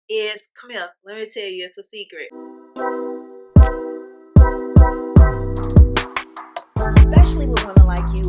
is, come here, let me tell you, it's a secret. Especially with women like you.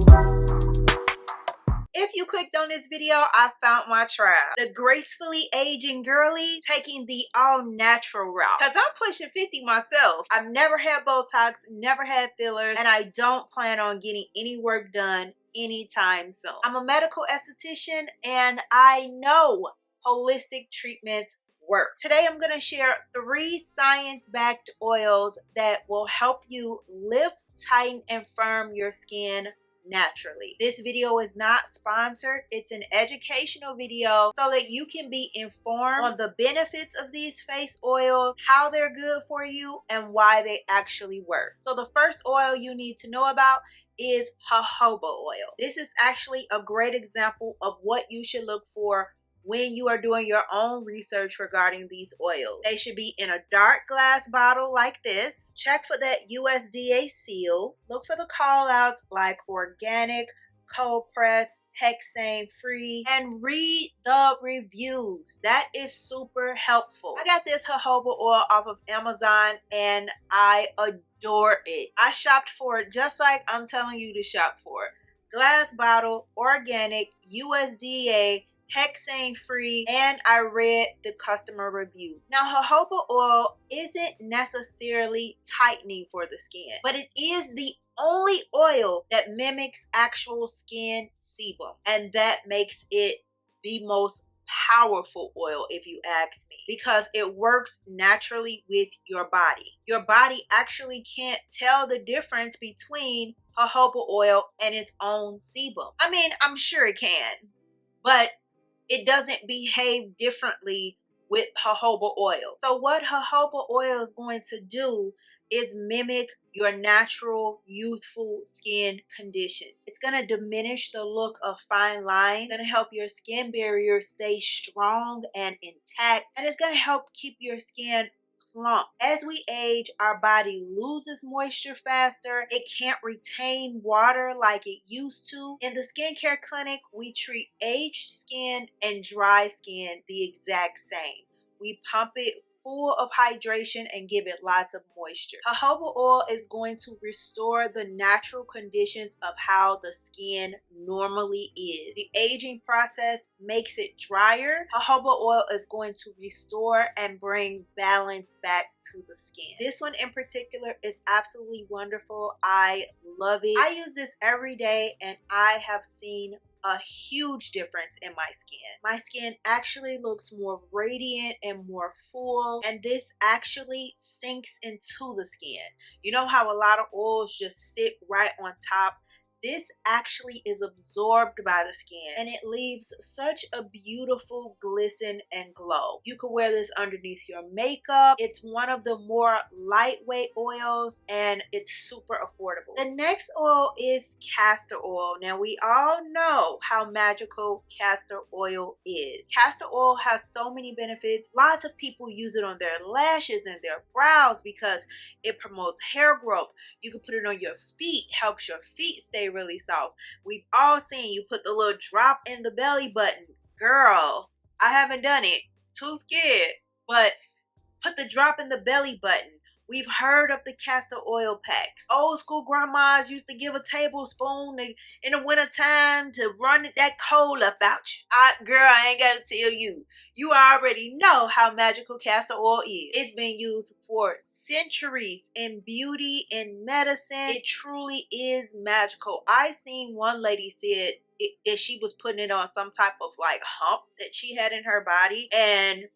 If you clicked on this video, I found my tribe. The gracefully aging girly taking the all natural route. Cause I'm pushing 50 myself. I've never had Botox, never had fillers, and I don't plan on getting any work done anytime soon. I'm a medical esthetician and I know holistic treatments work. Today I'm going to share 3 science-backed oils that will help you lift, tighten, and firm your skin naturally. This video is not sponsored. It's an educational video so that you can be informed on the benefits of these face oils, how they're good for you, and why they actually work. So the first oil you need to know about is jojoba oil. This is actually a great example of what you should look for when you are doing your own research regarding these oils. They should be in a dark glass bottle like this. Check for that USDA seal. Look for the call outs like organic, cold press, hexane free, and read the reviews. That is super helpful. I got this jojoba oil off of Amazon and I adore it. I shopped for it just like I'm telling you to shop for it. Glass bottle, organic, USDA, hexane free, and I read the customer review. Now, jojoba oil isn't necessarily tightening for the skin, but it is the only oil that mimics actual skin sebum, and that makes it the most powerful oil, if you ask me, because it works naturally with your body. Your body actually can't tell the difference between jojoba oil and its own sebum. I mean, I'm sure it can, but it doesn't behave differently with jojoba oil. So what jojoba oil is going to do is mimic your natural youthful skin condition. It's going to diminish the look of fine lines. It's going to help your skin barrier stay strong and intact. And it's going to help keep your skin plump. As we age, our body loses moisture faster. It can't retain water like it used to. In the skincare clinic, we treat aged skin and dry skin the exact same. We pump it full of hydration and give it lots of moisture. Jojoba oil is going to restore the natural conditions of how the skin normally is. The aging process makes it drier. Jojoba oil is going to restore and bring balance back to the skin. This one in particular is absolutely wonderful. I love it. I use this every day and I have seen a huge difference in my skin. My skin actually looks more radiant and more full, and this actually sinks into the skin. You know how a lot of oils just sit right on top? This actually is absorbed by the skin and it leaves such a beautiful glisten and glow. You can wear this underneath your makeup. It's one of the more lightweight oils and it's super affordable. The next oil is castor oil. Now we all know how magical castor oil is. Castor oil has so many benefits. Lots of people use it on their lashes and their brows because it promotes hair growth. You can put it on your feet, helps your feet stay really soft. We've all seen you put the little drop in the belly button. Girl, I haven't done it. Too scared. But put the drop in the belly button. We've heard of the castor oil packs. Old school grandmas used to give a tablespoon in the wintertime to run that cold up out you. Girl, I ain't gotta tell you. You already know how magical castor oil is. It's been used for centuries in beauty and medicine. It truly is magical. I seen one lady said that she was putting it on some type of like hump that she had in her body, and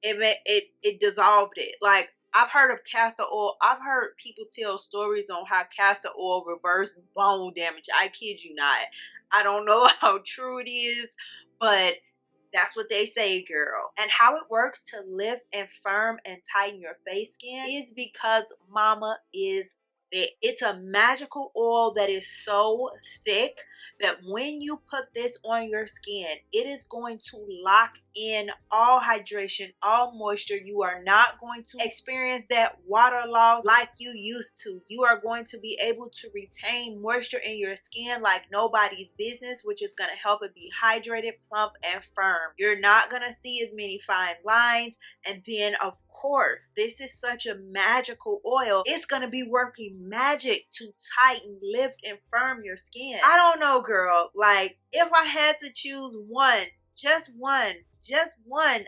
it dissolved it. Like, I've heard of castor oil. I've heard people tell stories on how castor oil reversed bone damage. I kid you not. I don't know how true it is, but that's what they say, girl. And how it works to lift and firm and tighten your face skin is because mama is thick. It's a magical oil that is so thick that when you put this on your skin, it is going to lock in all hydration, all moisture. You are not going to experience that water loss like you used to. You are going to be able to retain moisture in your skin like nobody's business, which is going to help it be hydrated, plump, and firm. You're not going to see as many fine lines. And then, of course, this is such a magical oil. It's going to be working magic to tighten, lift, and firm your skin. I don't know, girl. Like, if I had to choose one, just one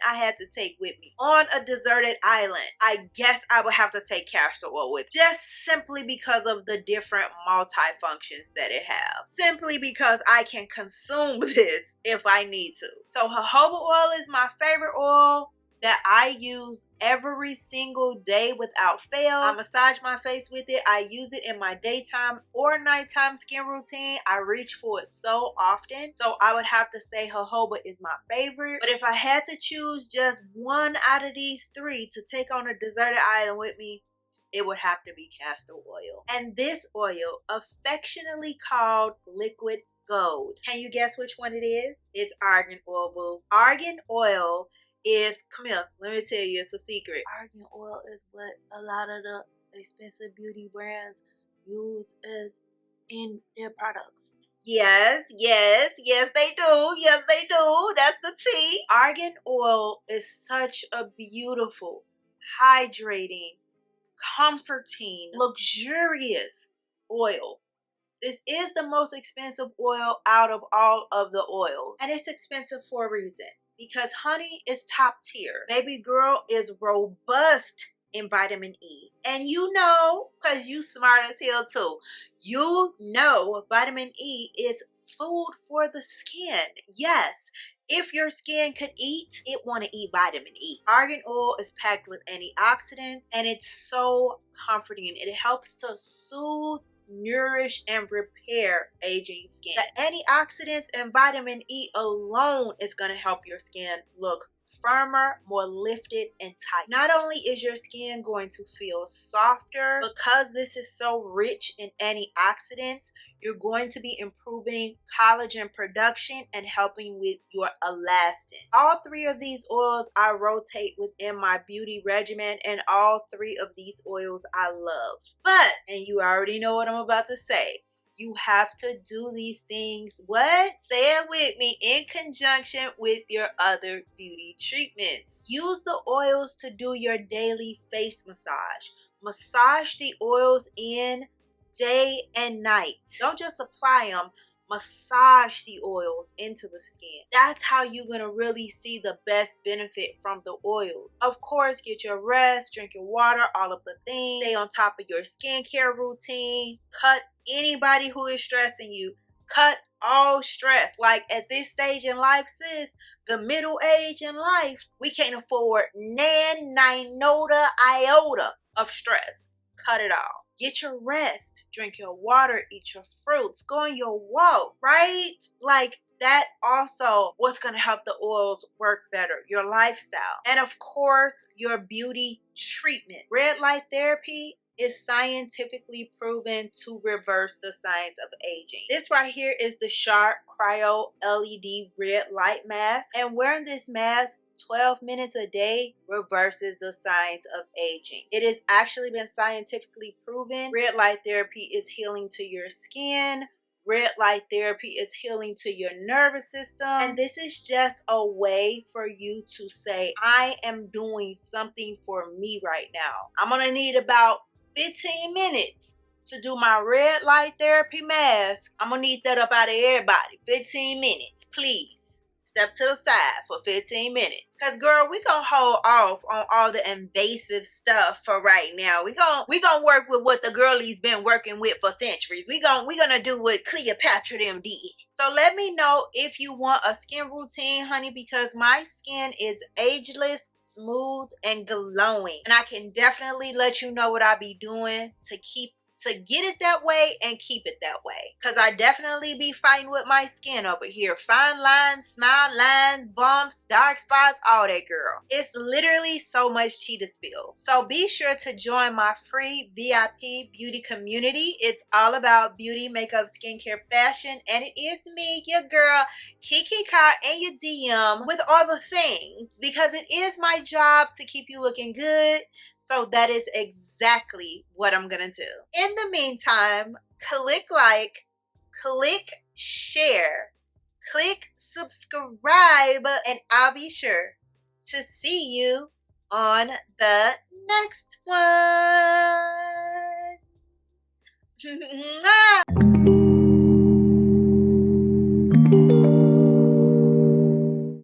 I had to take with me on a deserted island, I guess I would have to take castor oil with, just simply because of the different multi-functions that it has. Simply because I can consume this if I need to. So jojoba oil is my favorite oil that I use every single day without fail. I massage my face with it. I use it in my daytime or nighttime skin routine. I reach for it so often. So I would have to say jojoba is my favorite. But if I had to choose just one out of these three to take on a deserted island with me, it would have to be castor oil. And this oil, affectionately called liquid gold. Can you guess which one it is? It's argan oil, boo. Argan oil is, come here, let me tell you, it's a secret. Argan oil is what a lot of the expensive beauty brands use as in their products. Yes, they do. Yes, they do. That's the tea. Argan oil is such a beautiful, hydrating, comforting, luxurious oil. This is the most expensive oil out of all of the oils. And it's expensive for a reason. Because honey is top tier. Baby girl is robust in vitamin E. And you know, because you smart as hell too, you know vitamin E is food for the skin. Yes, if your skin could eat, it want to eat vitamin E. Argan oil is packed with antioxidants and it's so comforting. It helps to soothe, nourish, and repair aging skin. The antioxidants and vitamin E alone is going to help your skin look firmer, more lifted, and tight. Not only is your skin going to feel softer, because this is so rich in antioxidants, you're going to be improving collagen production and helping with your elastin. All three of these oils I rotate within my beauty regimen, and all three of these oils I love. But, and you already know what I'm about to say, you have to do these things, what? Say it with me, in conjunction with your other beauty treatments. Use the oils to do your daily face massage. Massage the oils in day and night. Don't just apply them. Massage the oils into the skin. That's how you're going to really see the best benefit from the oils. Of course, get your rest, drink your water, all of the things. Stay on top of your skincare routine. Cut anybody who is stressing you. Cut all stress. Like at this stage in life, sis, the middle age in life, we can't afford nota iota of stress. Cut it all. Get your rest, drink your water, eat your fruits, go on your walk, right? Like that also what's going to help the oils work better, your lifestyle. And of course, your beauty treatment. Red light therapy is scientifically proven to reverse the signs of aging. This right here is the Sharp Cryo LED Red Light Mask. And wearing this mask 12 minutes a day reverses the signs of aging. It has actually been scientifically proven. Red light therapy is healing to your skin. Red light therapy is healing to your nervous system. And this is just a way for you to say, I am doing something for me right now. I'm going to need about 15 minutes to do my red light therapy mask. I'm going to need that up out of everybody. 15 minutes, please. Step to the side for 15 minutes. Because, girl, we going to hold off on all the invasive stuff for right now. We gonna work with what the girlies been working with for centuries. We gonna do what Cleopatra them did. So let me know if you want a skin routine, honey, because my skin is ageless, smooth, and glowing. And I can definitely let you know what I be doing to keep to get it that way and keep it that way. Because I definitely be fighting with my skin over here. Fine lines, smile lines, bumps, dark spots, all that, girl. It's literally so much tea to spill. So be sure to join my free VIP beauty community. It's all about beauty, makeup, skincare, fashion, and it is me, your girl, KiKi Carr, in your DM with all the things, because it is my job to keep you looking good. So that is exactly what I'm gonna do. In the meantime, click like, click share, click subscribe, and I'll be sure to see you on the next one.